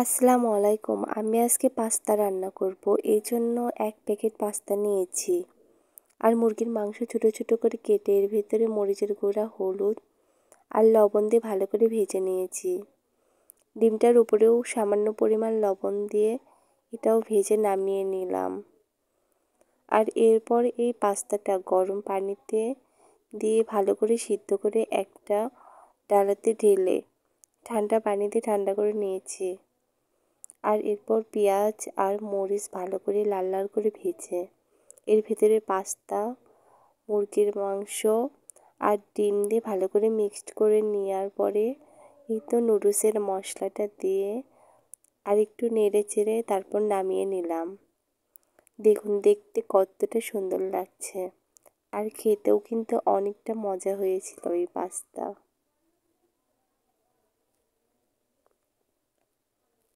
আসসালামু আলাইকুম। আমি আজকে পাস্তা রান্না করব। এই জন্য ১ প্যাকেট পাস্তা নিয়েছি। আর মুরগির মাংস ছোট ছোট করে কেটে এর ভেতরে মরিচের গুঁড়া, হলুদ আর লবণ দিয়ে ভালো করে ভেজে নিয়েছি। ডিমটার উপরেও সামান্য পরিমাণ লবণ দিয়ে এটাও ভেজে নামিয়ে নিলাম। আর এরপর এই পাস্তাটা গরম পানিতে দিয়ে ভালো করে সিদ্ধ করে একটা ডালাতে ঢেলে ঠান্ডা পানিতে ঠান্ডা করে নিয়েছি। আর এরপর পেঁয়াজ আর মরিচ ভালো করে লাল লাল করে ভেজে এর ভেতরে পাস্তা, মুরগির মাংস আর ডিম দিয়ে ভালো করে মিক্সড করে নেওয়ার পরে এই তো নুডলসের মশলাটা দিয়ে আর একটু নেড়ে চেড়ে তারপর নামিয়ে নিলাম। দেখুন দেখতে কতটা সুন্দর লাগছে, আর খেতেও কিন্তু অনেকটা মজা হয়েছিল এই পাস্তা।